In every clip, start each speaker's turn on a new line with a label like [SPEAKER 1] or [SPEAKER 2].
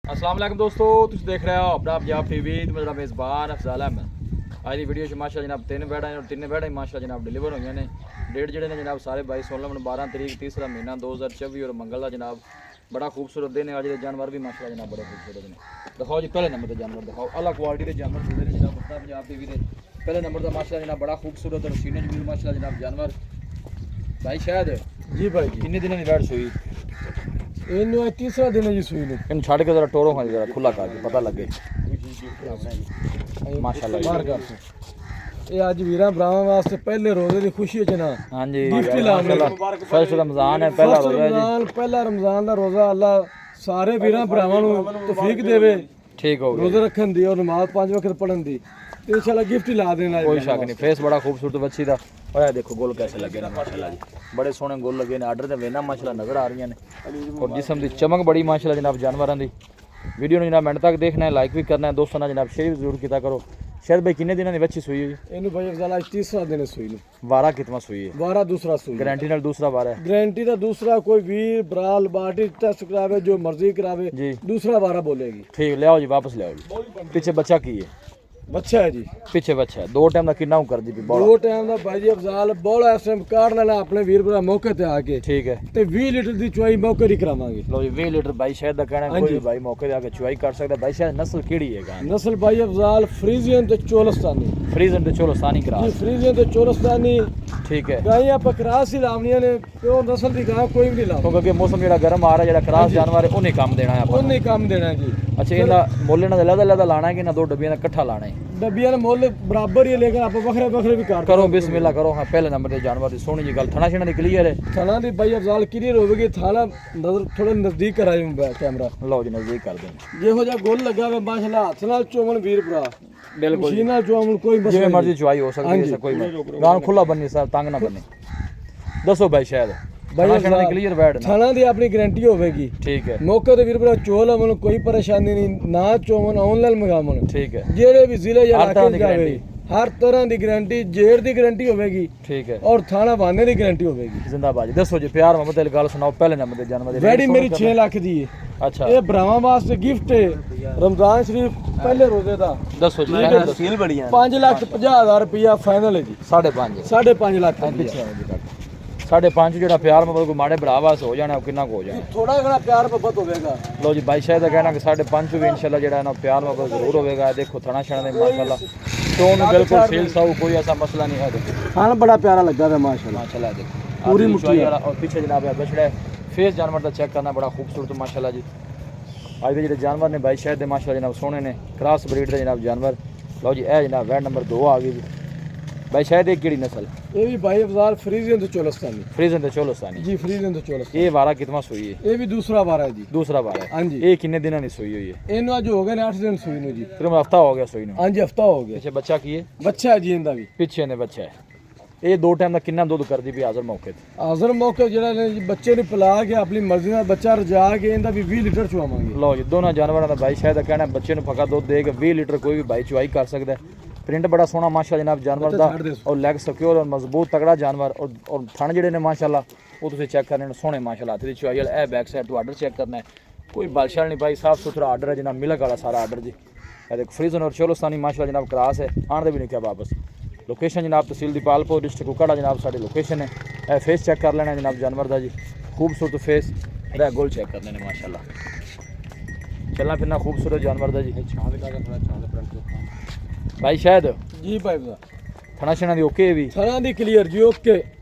[SPEAKER 1] अस्सलाम वालेकुम दोस्तों, तुम देख रहे हो अपना पंजाब टीवी। मेरा मेज़बान अफजाल अहमद। आज की वीडियो माशा जनाब 3 बैड़ा और 3 बैड़ा माशा जनाब डिलीवर हुई ने। डेट जोड़े ने जनाब सारे 22 12 तरीक तीसरा महीना 2024 और मंगल का जनाब बड़ा खूबसूरत दिन है। आज के जानवर भी माशा जनाब बड़े खूबसूरत ने। दिखाओ जी पहले नंबर के जानवर दिखाओ, अलग क्वालिटी के जानवर जुड़े ने जनाब अपना पंजाब टीवी के पहले नंबर का माशा जनाब बड़ा खूबसूरत और सीने जमीर माशा जनाब जानवर। भाई शायद
[SPEAKER 2] जी भाई जी
[SPEAKER 1] किन्ने दिनों की बैठ सुई
[SPEAKER 2] इन्हों तीसरा दिन है जी सुई ने
[SPEAKER 1] इन छड़ के जरा टोरो खाई जरा खुला कर के पता लगे माशाल्लाह
[SPEAKER 2] बाहर कर ये आज वीरा ब्राह्मण वास्ते पहले रोजे की खुशी च ना।
[SPEAKER 1] हाँ जी
[SPEAKER 2] गिफ्ट लाने
[SPEAKER 1] फर्स्ट रमजान है, पहला रोजा है जी।
[SPEAKER 2] पहला रमजान का रोजा अल्लाह सारे वीरा ब्राह्मण को तौफीक देवे
[SPEAKER 1] ठीक हो गया,
[SPEAKER 2] रोजा रखन दी और नमाज 5 वक्त पढ़न दी। इंशाल्लाह गिफ्ट ही ला देना।
[SPEAKER 1] कोई शक नहीं। फेस बड़ा खूबसूरत बच्ची दा और ये देखो गोल कैसे लगे ना माशाल्लाह जी, बड़े सोहने गोल लगे ने। आर्डर ते वेना माशाल्लाह नजर आ रही ने और जिस्म दी चमक बड़ी माशाल्लाह जनाब जानवरां दी। वीडियो ने जनाब मिनट तक देखना है, लाइक भी करना है, दोस्तों ना जनाब शेयर भी जरूर किया करो। शायद भाई किन्ने दिनों दी बच्ची सुई हुई
[SPEAKER 2] इन्हों भाई अफजाल आज तीसरा दिन है सुई ने।
[SPEAKER 1] वारा कितना सुई है?
[SPEAKER 2] 12 दूसरा सुई
[SPEAKER 1] गारंटी नाल दूसरा वारा है
[SPEAKER 2] गारंटी का दूसरा कोई वीर ब्राल बाटी टेस्ट करावे जो मर्जी करावे
[SPEAKER 1] जी।
[SPEAKER 2] दूसरा 12 बोलेगी।
[SPEAKER 1] ठीक ले आओ जी, वापस ले आओ जी। पीछे बच्चा की है?
[SPEAKER 2] बच्चा है जी,
[SPEAKER 1] पीछे बच्चा है। 2 टाइम दा किन्ना कर दी बड़ा?
[SPEAKER 2] 2 टाइम का भाई जी अफजाल बौला इस टाइम काट लेना अपने वीर भरा मौके ते आके
[SPEAKER 1] ठीक है।
[SPEAKER 2] ते 20 लीटर की चुआई मौके ही करावांगे।
[SPEAKER 1] लो जी 20 लीटर भाई शायद दा कहना है, कोई भी भाई मौके पे आके चुआई कर सकदा। भाई शायद नस्ल केड़ी है गां?
[SPEAKER 2] नस्ल भाई अफजाल फ्रीजियन ते चोलस्तानी।
[SPEAKER 1] फ्रीजन ते चोलस्तानी
[SPEAKER 2] जी
[SPEAKER 1] क्रास
[SPEAKER 2] फ्रीजियन ते चोलस्तानी
[SPEAKER 1] ठीक है।
[SPEAKER 2] गाय आप क्रास ही लावनियां ने, प्योर नस्ल की गां कोई भी नहीं लाव।
[SPEAKER 1] क्योंकि मौसम जेड़ा गर्म आ रहा है, जेड़ा क्रास जानवर है उन्हें काम देना है अपन।
[SPEAKER 2] उन्हें काम देना है जी।
[SPEAKER 1] अच्छा इनका मुੱਲ ਇਹਨਾਂ ਦਾ ਲਦਾ ਲਾਣਾ ਹੈ ਕਿ ਨਾ 2 ਡੱਬੀਆਂ ਦਾ ਇਕੱਠਾ ਲਾਣਾ ਹੈ?
[SPEAKER 2] डब्बियां ने मोल बराबर ही है, लेकिन आप बखरे बखरे भी कर
[SPEAKER 1] करो बिस्मिल्लाह करो। हाँ पहले नंबर ते जानवर दी सोहनी जी गल थना छना दी क्लियर है।
[SPEAKER 2] थाना दी भाई अफजाल क्लियर होगी। थाना नजर थोड़ा नजदीक करायूं कैमरा।
[SPEAKER 1] लो जी नजदीक कर दें।
[SPEAKER 2] ਜਿਹੋ ਜਿਹਾ ਗੁੱਲ ਲੱਗਾ ਵੇ ਮਾਸ਼ਾਅੱਲਾ ਹੱਥ ਨਾਲ ਚੋਵਣ ਵੀਰ ਭਰਾ
[SPEAKER 1] बिल्कुल
[SPEAKER 2] ਮਸ਼ੀਨ ਨਾਲ ਚੋਵਣ ਕੋਈ ਮਸਲਾ
[SPEAKER 1] जिवें
[SPEAKER 2] नहीं।
[SPEAKER 1] मर्जी चुआई हो सकती है, कोई गान खुला बननी सर तंग ना बननी। दसो भाई शायद
[SPEAKER 2] भाई
[SPEAKER 1] थना छना दी क्लियर बैठ ना
[SPEAKER 2] थाना ਦੀ ਆਪਣੀ ਗਾਰੰਟੀ ਹੋਵੇਗੀ।
[SPEAKER 1] ठीक है
[SPEAKER 2] ਮੌਕੇ ਤੇ ਵੀਰ ਭਰਾ ਚੋਲ ਆਵਣ ਕੋਈ ਪਰੇਸ਼ਾਨੀ ਨਹੀਂ, ਨਾ ਚੋਵਣ ਆਨਲਾਈਨ ਮੰਗਾਵਣ।
[SPEAKER 1] ठीक है
[SPEAKER 2] ਜਿਹੜੇ ਵੀ ਜ਼ਿਲ੍ਹੇ ਜਾਂ
[SPEAKER 1] ਹਰ ਤਰ੍ਹਾਂ ਦੀ
[SPEAKER 2] ਇਲਾਕੇ ਜਾਵੇ
[SPEAKER 1] guarantee।
[SPEAKER 2] ਹਰ ਤਰ੍ਹਾਂ ਦੀ ਗਾਰੰਟੀ, ਜੇੜ ਦੀ ਗਾਰੰਟੀ ਹੋਵੇਗੀ
[SPEAKER 1] ठीक है
[SPEAKER 2] ਔਰ ਥਾਣਾ ਬਾਨੇ ਦੀ ਗਾਰੰਟੀ ਹੋਵੇਗੀ।
[SPEAKER 1] जिंदाबाद। दसो जी प्यार मोहब्बत वाली गल सुनाओ। पहले नंबर ते जानवर दी
[SPEAKER 2] ਵੈੜੀ ਮੇਰੀ 6 ਲੱਖ ਦੀ ਹੈ।
[SPEAKER 1] अच्छा
[SPEAKER 2] ਇਹ ਭਰਾਵਾਂ ਵਾਸਤੇ ਗਿਫਟ ਹੈ ਰਮਜ਼ਾਨ ਸ਼ਰੀਫ ਪਹਿਲੇ ਰੋਜ਼ੇ ਦਾ।
[SPEAKER 1] दसो जी
[SPEAKER 2] सील बड़ी है। 5,50,000 रुपया फाइनल है जी।
[SPEAKER 1] 5.5
[SPEAKER 2] 5.5 लाख
[SPEAKER 1] पिछले आओ जी तक 5.5 ਜਿਹੜਾ ਪਿਆਰ ਮੁਹੱਬਤ ਕੋਈ ਮਾੜੇ ਭਰਾ ਵਾਸਤੇ ਹੋ ਜਾਣਾ ਉਹ ਕਿੰਨਾ ਕੁ ਹੋ ਜਾਣਾ?
[SPEAKER 2] थोड़ा घना प्यार मोहब्बत होगा।
[SPEAKER 1] ਲੋ ਜੀ ਬਾਈ ਸ਼ਾਇਦ ਦਾ ਕਹਿਣਾ ਕਿ 5.5 ਵੀ ਇਨਸ਼ਾਅੱਲਾ ਜਿਹੜਾ ਨਾ ਪਿਆਰ ਮੁਹੱਬਤ ਜ਼ਰੂਰ ਹੋਵੇਗਾ। ਦੇਖੋ ਥਣਾ ਛਣਾ ਦੇ ਮਾਸ਼ਾਅੱਲਾ ਤੋਂ ਬਿਲਕੁਲ ਸੇਲ ਸਾਊ ਕੋਈ ਐਸਾ ਮਸਲਾ नहीं है। देखो
[SPEAKER 2] खाना बड़ा प्यारा लगा था माशाल्लाह।
[SPEAKER 1] माशाल्लाह देखो
[SPEAKER 2] पूरी मुट्ठी
[SPEAKER 1] वाला और पीछे जनाब बछड़ा फेस जानवर का चेक करना बड़ा खूबसूरत माशाल्लाह जी। आज के जो जानवर ने भाई शायद माशाल्लाह जनाब सोने ने क्रॉस ब्रीड के जनाब जानवर। लो जी ए जनाब वैड नंबर 2 आ गई जी। भाई शायद एक केड़ी नस्ल?
[SPEAKER 2] ये भी भाई अफजाल फ्रीजियन तो चोलस्तानी।
[SPEAKER 1] फ्रीजन ते चोलस्तानी
[SPEAKER 2] जी फ्रीजियन तो चोलस्तानी।
[SPEAKER 1] ये वारा कितना सोई है?
[SPEAKER 2] ये भी दूसरा बार है जी।
[SPEAKER 1] दूसरा वारा है।
[SPEAKER 2] हाँ जी।
[SPEAKER 1] ये कितने दिनों की सोई हुई है?
[SPEAKER 2] इन्हों जो हो गए 8 दिन सुई नु जी।
[SPEAKER 1] फिर हफ्ता हो गया सोई नु।
[SPEAKER 2] हाँ जी हफ्ता हो गया।
[SPEAKER 1] पीछे बच्चा की है?
[SPEAKER 2] बच्चा है जी इनका भी।
[SPEAKER 1] पिछे ने बच्चा है। ये 2 टाइम का कितना दूध कर दी भी हाजिर मौके ते?
[SPEAKER 2] हाजिर मौके जेड़ा ने जी बच्चे ने पिला के अपनी मर्जी नाल बच्चा रजा के इनका भी 20 लीटर चुवावांगे।
[SPEAKER 1] लो जी दोनों जानवरों का भाई शायद कहना बच्चे ने फका दूध दे के 20 लीटर कोई भी भाई चुवाई कर सकता है। प्रिंट बड़ा सोहना माशा जनाब जानवर दा और लैग सिक्योर और मजबूत तगड़ा जानवर और थन जेडे ने माशाल्लाह वो तुसीं चेक करने सोहने माशाल्लाह। हत्थ दी चुआई वाला ए बैक साइड तो आर्डर चेक करना है, कोई बलशाल नहीं भाई, साफ सुथरा आर्डर है जनाब, मिलक वाला सारा आर्डर जी। ये देखो फ्रीजन और चोलस्तानी माशाल्लाह जनाब क्रॉस है। आने भी नहीं क्या वापस। लोकेशन जनाब तहसील दीपालपुर डिस्ट्रिक्ट कुकड़ा जनाब साड़ी लोकेशन है। ए फेस चेक कर लेना जनाब जानवर दा जी, खूबसूरत फेस रे गोल चेक कर लेने माशाल्लाह। चलना फिरना खूबसूरत जानवर दा जी। भाई शायद
[SPEAKER 2] जी भाई अफजाल
[SPEAKER 1] थना छना दी ओके भी
[SPEAKER 2] थाना दी क्लियर जी ओके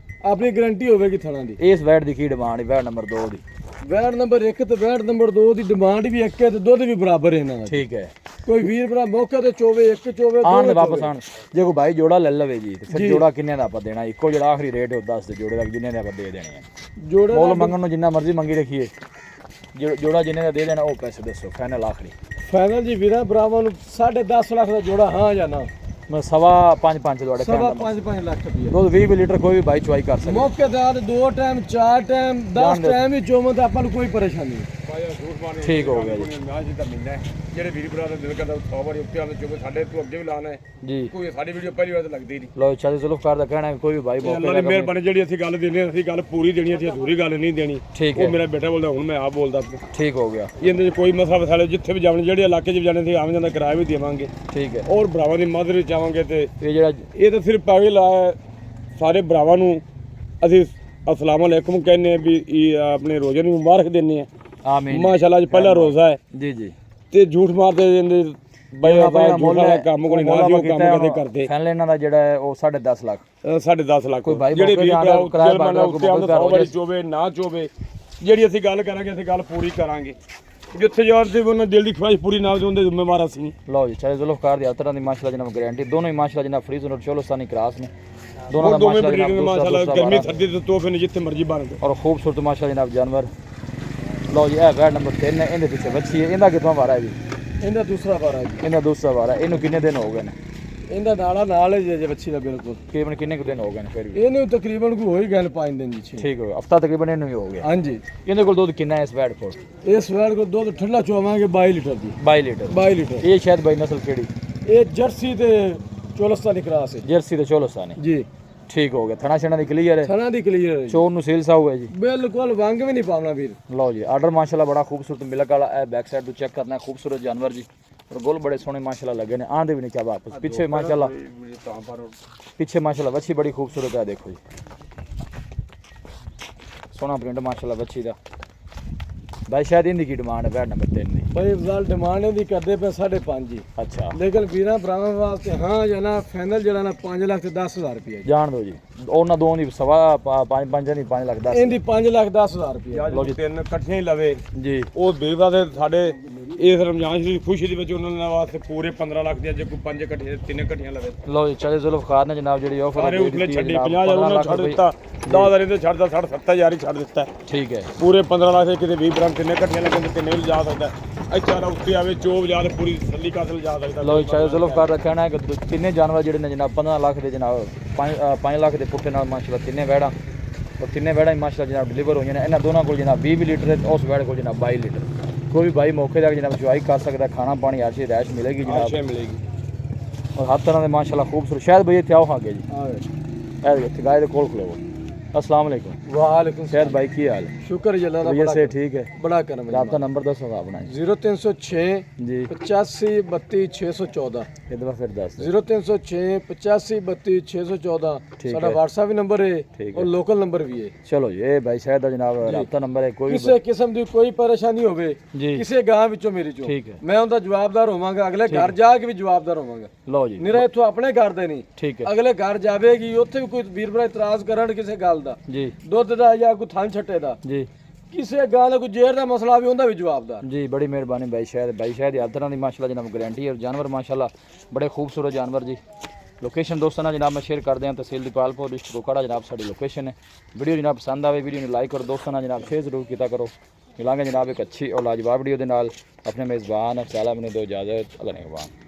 [SPEAKER 2] अपनी गारंटी होगी थाना दी।
[SPEAKER 1] इस वैट दी की डिमांड है? वैट नंबर 2 दी
[SPEAKER 2] वैट नंबर 1 ते वैट नंबर 2 दी डिमांड भी एक है ते दुध भी बराबर है इन्हां दा।
[SPEAKER 1] ठीक है।
[SPEAKER 2] कोई वीर भरा मौके ते चोवे एक चोवे
[SPEAKER 1] आन
[SPEAKER 2] दो
[SPEAKER 1] वापस
[SPEAKER 2] चोवे।
[SPEAKER 1] आन जे कोई भाई जोड़ा ले लवे जी ते फिर
[SPEAKER 2] जी।
[SPEAKER 1] जोड़ा किन्ने दा आपा देना? इको जेड़ा आखिरी रेट है 10 दे जोड़े दा जिन्ने दा आपा दे देने हैं।
[SPEAKER 2] जोड़े
[SPEAKER 1] मोल
[SPEAKER 2] दा
[SPEAKER 1] मंगन नु जिन्ना मर्जी मंगी रखिए, जोड़ा जिन्ने दा दे देना ओ पैसे दसो फाइनल आखिरी।
[SPEAKER 2] फाइनल जी वीरा भरावां नु 10.5 लाख दा जोड़ा हां या ना?
[SPEAKER 1] मैं 5.5 ਤੁਹਾਡੇ
[SPEAKER 2] सवा
[SPEAKER 1] कहने
[SPEAKER 2] 5 लाख रुपया
[SPEAKER 1] ਦੁੱਧ 20 ਲੀਟਰ ਕੋਈ ਵੀ ਭਾਈ ਚੁਆਈ ਕਰ ਸਕਦਾ।
[SPEAKER 2] मौके ते 2 टाइम 4 टाइम 10
[SPEAKER 1] जान दे।
[SPEAKER 2] टाइम ही चोवन ते आपां नु कोई परेशानी नहीं। ਆਇਆ ਝੂਠ ਮਾਰਨੇ
[SPEAKER 1] ਠੀਕ ਹੋ ਗਿਆ ਜੀ
[SPEAKER 2] ਮੈਂ ਜਿੱਦਾਂ ਮਿਲਣਾ ਹੈ। ਜਿਹੜੇ ਵੀਰ ਭਰਾ ਦਾ ਦਿਲ ਕਰਦਾ 100 ਵਾਰੀ ਉੱਤੇ ਆਉਂਦੇ ਚੁੱਕੇ ਸਾਡੇ ਤੋਂ ਅੱਗੇ ਵੀ ਲਾਣਾ ਹੈ
[SPEAKER 1] ਜੀ
[SPEAKER 2] ਕੋਈ ਸਾਡੀ ਵੀਡੀਓ ਪਹਿਲੀ ਵਾਰ ਤਾਂ ਲੱਗਦੀ ਨਹੀਂ
[SPEAKER 1] ਲੋ ਚਾਚਾ ਜ਼ੁਲਫਕਾਰ ਦਾ ਕਹਿਣਾ ਹੈ ਕੋਈ ਵੀ ਭਾਈ
[SPEAKER 2] ਅੱਲਾ
[SPEAKER 1] ਮੌਕੇ
[SPEAKER 2] ਦੀ ਮਿਹਰਬਾਨੀ ਜਿਹੜੀ ਅਸੀਂ ਗੱਲ ਦੇਣੀ ਅਸੀਂ ਗੱਲ ਪੂਰੀ ਦੇਣੀ ਅਸੀਂ ਅਧੂਰੀ ਗੱਲ ਨਹੀਂ ਦੇਣੀ
[SPEAKER 1] ਠੀਕ ਹੈ
[SPEAKER 2] ਉਹ ਮੇਰਾ ਬੇਟਾ ਬੋਲਦਾ ਹੁਣ ਮੈਂ ਆਪ ਬੋਲਦਾ
[SPEAKER 1] ਠੀਕ ਹੋ ਗਿਆ
[SPEAKER 2] ਇਹਦੇ 'ਚ ਕੋਈ ਮਸਲਾ ਵਸਾਲੇ ਜਿੱਥੇ ਵੀ ਜਾਵਣ ਜਿਹੜੇ ਇਲਾਕੇ 'ਚ ਵੀ ਜਾਣੇ ਸੀ ਆਵੇਂ ਜਾਂਦਾ ਕਿਰਾਇਆ ਵੀ ਦੇਵਾਂਗੇ
[SPEAKER 1] ਠੀਕ ਹੈ
[SPEAKER 2] ਔਰ ਭਰਾਵਾਂ ਦੀ ਮਦਦ ਵਿੱਚ ਆਵਾਂਗੇ ਤੇ
[SPEAKER 1] ਇਹ ਜਿਹੜਾ
[SPEAKER 2] ਇਹ ਤਾਂ ਸਿਰਫ ਪਾਗੇ ਲਾ ਸਾਰੇ ਭਰਾਵਾਂ ਨੂੰ ਅਸੀਂ ਅਸਲਾਮ ਅਲੈਕੁਮ ਕਹਿੰਦੇ ਆ ਵੀ ਇਹ ਆਪਣੇ ਰੋਜ਼ੇ ਨੂੰ ਮੁਬਾਰਕ ਦਿੰਦੇ ਆ
[SPEAKER 1] ਆਮੀਨ
[SPEAKER 2] ਮਾਸ਼ਾਅੱਲਾ ਅੱਜ ਪਹਿਲਾ ਰੋਜ਼ਾ ਹੈ
[SPEAKER 1] ਜੀ ਜੀ
[SPEAKER 2] ਤੇ ਝੂਠ ਮਾਰਦੇ ਜਾਂਦੇ ਬਈ ਆਪਾਂ ਝੂਠ ਵਾਲਾ ਕੰਮ ਕੋਈ ਨਾ ਜੋ ਕੰਮ ਕਦੇ ਕਰਦੇ
[SPEAKER 1] ਫੈਨਲ ਇਹਨਾਂ ਦਾ ਜਿਹੜਾ ਹੈ ਉਹ 10.5 ਲੱਖ
[SPEAKER 2] 10.5 ਲੱਖ
[SPEAKER 1] ਕੋਈ ਭਾਈ
[SPEAKER 2] ਜਿਹੜੇ
[SPEAKER 1] ਮੌਕੇ
[SPEAKER 2] ਵੀ
[SPEAKER 1] ਤੇ ਆਉਂਦਾ ਕਿਰਾਇਆ
[SPEAKER 2] ਜਲਮਾਨਾ
[SPEAKER 1] ਬਾਰਡਰ
[SPEAKER 2] ਉੱਤੇ ਆਉਂਦਾ
[SPEAKER 1] ਕੋਈ
[SPEAKER 2] 100 ਵਾਰੀ ਚੋਵੇ ਨਾ ਚੋਵੇ ਜਿਹੜੀ ਅਸੀਂ ਗੱਲ ਕਰਾਂਗੇ ਅਸੀਂ ਗੱਲ ਪੂਰੀ ਕਰਾਂਗੇ ਜਿੱਥੇ ਜਾਣ ਤੇ ਉਹਨਾਂ ਦਿਲ ਦੀ ਖੁਆਇਸ਼ ਪੂਰੀ ਨਾ ਹੁੰਦੇ ਜ਼ਿੰਮੇਵਾਰ ਅਸੀਂ
[SPEAKER 1] ਲਓ ਜੀ ਚਾਹੇ ਜ਼ੁਲਫਕਾਰ ਦੀ ਹਰ ਤਰ੍ਹਾਂ ਦੀ ਮਾਸ਼ਾਅੱਲਾ ਜਨਾਬ ਗਾਰੰਟੀ ਦੋਨੋਂ ਹੀ ਮਾਸ਼ਾਅੱਲਾ ਜਨਾਬ ਫਰੀਜ਼ ਔਰ ਚੋਲਸਤਾਨੀ ਕ੍ਰਾਸ ਨੇ ਦੋਨੋਂ ਦਾ
[SPEAKER 2] ਦੋਵੇਂ
[SPEAKER 1] ਮਾਸ਼ਾਅੱਲਾ
[SPEAKER 2] ਬਰੀਡ
[SPEAKER 1] ਜਨਾਬ
[SPEAKER 2] ਮਾਸ਼ਾਅੱਲਾ
[SPEAKER 1] ਦੂਸਰਾ
[SPEAKER 2] ਗਰਮੀ
[SPEAKER 1] ਬਾਰਾਂ
[SPEAKER 2] ਸਰਦੀ ਦੇ ਤੋਹਫੇ ਨੇ ਜਿੱਥੇ ਮਰਜ਼ੀ ਬਣ
[SPEAKER 1] ਔਰ ਖੂਬਸੂਰਤ ਮਾਸ਼ਾਅੱਲਾ ਜਨਾਬ ਜਾਨਵਰ ਲਓ ਜੀ ਇਹ ਵੈਡ ਨੰਬਰ 3 ਹੈ ਇਹਦੇ ਪਿੱਛੇ ਵੱਛੀ ਹੈ ਇਹਦਾ ਕਿਤੋਂ ਵਾਰਾ ਹੈ ਜੀ
[SPEAKER 2] ਇਹਦਾ ਦੂਸਰਾ ਵਾਰ ਹੈ ਜੀ
[SPEAKER 1] ਇਹਦਾ ਦੂਸਰਾ ਵਾਰਾ ਇਹਨੂੰ ਕਿੰਨੇ ਦਿਨ ਹੋ ਗਏ ਨੇ
[SPEAKER 2] ਇਹਦਾ ਨਾਲ ਹੈ ਜੇ ਬੱਚੀ ਦਾ ਬਿਲਕੁਲ
[SPEAKER 1] ਤਕਰੀਬਨ ਕਿੰਨੇ ਕੁ ਦਿਨ ਹੋ ਗਏ ਨੇ ਫਿਰ ਵੀ
[SPEAKER 2] ਇਹਨੂੰ ਤਕਰੀਬਨ ਕੋਈ ਹੋ ਹੀ ਗਏ 5 ਦਿਨ ਜੀ
[SPEAKER 1] ਠੀਕ ਹੋ ਗਿਆ ਹਫਤਾ ਤਕਰੀਬਨ ਇਹਨੂੰ ਹੀ ਹੋ ਗਿਆ
[SPEAKER 2] ਹਾਂਜੀ
[SPEAKER 1] ਇਹਦੇ ਕੋਲ ਦੁੱਧ ਕਿੰਨਾ ਹੈ ਇਸ ਵੈਡ ਕੋਲ
[SPEAKER 2] ਇਸ ਵਾਰ ਕੋ ਦੁੱਧ ਠੰਡਾ ਚੋਵਾਂਗੇ 22 ਲੀਟਰ ਦੀ
[SPEAKER 1] 22 ਲੀਟਰ
[SPEAKER 2] 22 ਲੀਟਰ
[SPEAKER 1] ਇਹ ਸ਼ਾਇਦ ਬਾਈ ਨਸਲ ਕਿਹੜੀ
[SPEAKER 2] ਇਹ ਜਰਸੀ ਤੇ ਚੋਲਸਤਾਨੀ ਕ੍ਰਾਸ ਹੈ
[SPEAKER 1] ਜਰਸੀ ਤੇ ਚੋਲਸਤਾਨੀ
[SPEAKER 2] ਜੀ
[SPEAKER 1] ਠੀਕ ਹੋ ਗਿਆ ਥਣਾ ਛਣਾ ਦੀ ਕਲੀਅਰ ਹੈ
[SPEAKER 2] ਥਣਾ ਦੀ ਕਲੀਅਰ ਹੈ
[SPEAKER 1] ਚੋਰ ਨੂੰ ਸੇਲ ਸਾਊ ਹੈ ਜੀ
[SPEAKER 2] ਬਿਲਕੁਲ ਵੰਗ ਵੀ ਨਹੀਂ ਪਾਉਣਾ ਵੀਰ
[SPEAKER 1] ਲਓ ਜੀ ਆਰਡਰ ਮਾਸ਼ਾਅੱਲਾ ਬੜਾ ਖੂਬਸੂਰਤ ਮਿਲਕ ਵਾਲਾ ਹੈ बैक साइड ਤੋਂ ਚੈੱਕ ਕਰਨਾ ਖੂਬਸੂਰਤ ਜਾਨਵਰ ਜੀ और गोल बड़े सोने माशाल्लाह लगे ने आंधे भी नहीं क्या वापस पीछे माशाल्लाह पीछे माशाल्लाह वच्छी बड़ी खूबसूरत है देखो जी सोना प्रिंट माशाल्लाह वच्छी दा भाई शायद इनकी की डिमांड है बैड नंबर 3 दी
[SPEAKER 2] भाई फिलहाल डिमांड ਇਹਦੀ ਕਰਦੇ ਪਏ 5.5 ਜੀ
[SPEAKER 1] अच्छा
[SPEAKER 2] ਲੇਕਿਨ ਵੀਰਾਂ ਭਰਾਵਾਂ ਵਾਸਤੇ ਹਾਂ ਜਨਾ ਫਾਈਨਲ ਜਿਹੜਾ ਨਾ 5 ਲੱਖ ਤੇ 10000 ਰੁਪਏ
[SPEAKER 1] ਜਾਣ ਦਿਓ ਜੀ ਉਹਨਾਂ ਦੋ ਦੀ ਸਵਾ 5 ਦੀ 5 ਲੱਖ 10
[SPEAKER 2] ਇਹਦੀ 5 ਲੱਖ 10000 ਰੁਪਏ
[SPEAKER 1] ਲਓ ਜੀ
[SPEAKER 2] ਤਿੰਨ ਇਕੱਠੇ ਹੀ ਲਵੇ
[SPEAKER 1] ਜੀ
[SPEAKER 2] ਉਹ ਬੇਵਾ ਦੇ ਸਾਡੇ ਇਸ ਰਮਜ਼ਾਨ ਸ਼ਰੀਫ ਖੁਸ਼ੀ ਦੇ ਵਿੱਚ ਉਹਨਾਂ ਨੇ ਵਾਸਤੇ ਪੂਰੇ 15 ਲੱਖ ਦੇ ਜੇ ਕੋਈ ਪੰਜ ਇਕੱਠੇ ਤਿੰਨ ਇਕੱਠੀਆਂ ਲਵੇ
[SPEAKER 1] ਲਓ ਜੀ ਚਲੇ ਜ਼ੁਲਫਕਾਰ ਨੇ ਜਨਾਬ ਜਿਹੜੀ ਆਫਰ
[SPEAKER 2] ਸਾਰੇ ਉਸਲੇ ਛੱਡੀ 50000 ਉਹਨਾਂ ਛੱਡ ਦਿੱਤਾ 10000 ਇਹਦੇ ਛੱਡਦਾ 70000 ਹੀ ਛੱਡ ਦਿੱਤਾ
[SPEAKER 1] ਠੀਕ ਹੈ
[SPEAKER 2] ਪੂਰੇ 15 ਲੱਖ ਦੇ ਕਿਤੇ 20 ਬ੍ਰਾਂਡ ਤਿੰਨੇ ਇਕੱਠੀਆਂ ਲੱਗਣ ਤੇ ਤਿੰਨੇ ਵੀ ਲਿਜਾ ਸਕਦਾ ਅੱਛਾ ਨਾ ਉੱਤੇ ਆਵੇ ਚੋਬ ਜਾ ਤੇ ਪੂਰੀ ਤਸੱਲੀ ਕਾਸਲ ਜਾ ਸਕਦਾ
[SPEAKER 1] ਲਓ ਜੀ ਚਲੇ ਜ਼ੁਲਫਕਾਰ ਦਾ ਕਹਿਣਾ ਹੈ ਕਿ ਤਿੰਨੇ ਜਾਨਵਰ ਜਿਹੜੇ ਨੇ ਜਨਾਬ 15 ਲੱਖ ਦੇ ਜਨਾਬ 5 ਲੱਖ ਦੇ ਪੁੱਠੇ ਨਾਲ ਮਾਸ਼ਾਅੱਲਾ ਤਿੰਨੇ ਵੈੜਾਂ और ਤਿੰਨੇ ਵੈੜਾਂ ਹੀ ਮਾਸ਼ਾਅੱਲਾ ਜਨਾਬ ਡਿਲੀਵਰ ਹੋਈਆਂ ਨੇ ਇਹਨਾਂ ਦੋਨਾਂ ਕੋਲ ਜਨਾਬ 20 ਲੀਟਰ ਹੈ ਉਸ ਵੈੜ ਕੋਲ ਜਨਾਬ 22 ਲੀਟਰ ਕੋਈ ਵੀ ਭਾਈ ਮੌਕੇ ਤੇ ਜਨਾਬ ਚੁਆਈ ਕਰ ਸਕਦਾ ਖਾਣਾ ਪਾਣੀ ਹਰ ਚੀਜ਼ ਰੈਸ਼ ਮਿਲੇਗੀ ਜਨਾਬ
[SPEAKER 2] ਮਿਲੇਗੀ
[SPEAKER 1] और हर तरह के माशाल्लाह खूबसूरत शायद भैया इतने आओ हाँ जी ऐसे गाय के कोल खुलो अस्सलाम वालेकुम
[SPEAKER 2] वालेकुम
[SPEAKER 1] शायद भाई की हाल है
[SPEAKER 2] शुक्र जी अल्लाह दा
[SPEAKER 1] भैया से ठीक है
[SPEAKER 2] बड़ा करम है
[SPEAKER 1] राब्ता नंबर दसो अपना
[SPEAKER 2] 0306
[SPEAKER 1] जी
[SPEAKER 2] 85 32 614
[SPEAKER 1] एक दफा फिर दस
[SPEAKER 2] 0306 85 32 614 साडा WhatsApp भी नंबर है और लोकल नंबर भी है
[SPEAKER 1] चलो ये भाई शायद जनाब राब्ता नंबर है कोई
[SPEAKER 2] ਕਿਸੇ ਕਿਸਮ ਦੀ ਕੋਈ ਪਰੇਸ਼ਾਨੀ ਹੋਵੇ
[SPEAKER 1] जी
[SPEAKER 2] ਕਿਸੇ ਗਾਂ ਵਿੱਚੋਂ ਮੇਰੀ ਚੋਂ
[SPEAKER 1] ठीक है
[SPEAKER 2] ਮੈਂ ਉਹਦਾ ਜਵਾਬਦਾਰ ਹੋਵਾਂਗਾ ਅਗਲੇ ਘਰ ਜਾ ਕੇ ਵੀ ਜਵਾਬਦਾਰ ਹੋਵਾਂਗਾ
[SPEAKER 1] लो जी
[SPEAKER 2] ਨਿਰਾ ਇੱਥੋਂ ਆਪਣੇ ਘਰ ਦੇ ਨਹੀਂ
[SPEAKER 1] ठीक है
[SPEAKER 2] ਅਗਲੇ ਘਰ ਜਾਵੇਗੀ ਉੱਥੇ ਵੀ ਕੋਈ ਵੀਰ ਭਰਾ ਇਤਰਾਜ਼ ਕਰਨ ਕਿਸੇ ਗੱਲ ਦਾ
[SPEAKER 1] जी
[SPEAKER 2] ਦੁੱਧ ਦਾ ਜਾਂ ਕੋਈ ਥਣ ਛੱਟੇ ਦਾ
[SPEAKER 1] जी
[SPEAKER 2] ਕਿਸੇ ਗੱਲ ਦਾ ਕੋਈ ਜ਼ੇਰ ਦਾ ਮਸਲਾ ਵੀ ਉਹਦਾ ਵੀ ਜਵਾਬਦਾਰ
[SPEAKER 1] जी बड़ी मेहरबानी भाई शायद हर तरह की माशाल्लाह जनाब गारंटी और जानवर माशाल्लाह बड़े खूबसूरत जानवर जी लोकेशन दोस्तों जनाब मैं शेयर कर दें तहसील दीपालपुर डिस्ट्रिक्ट कोकड़ा जनाब साड़ी लोकेशन है वीडियो जनाब पसंद आए वीडियो लाइक और दोस्तों जनाब शेयर जरूर किया करो मिलांगे जनाब एक अच्छी और लाजवाब वीडियो के नाल अपने मेज़बान साला मैंने दो इजाज़त अल्लाह ने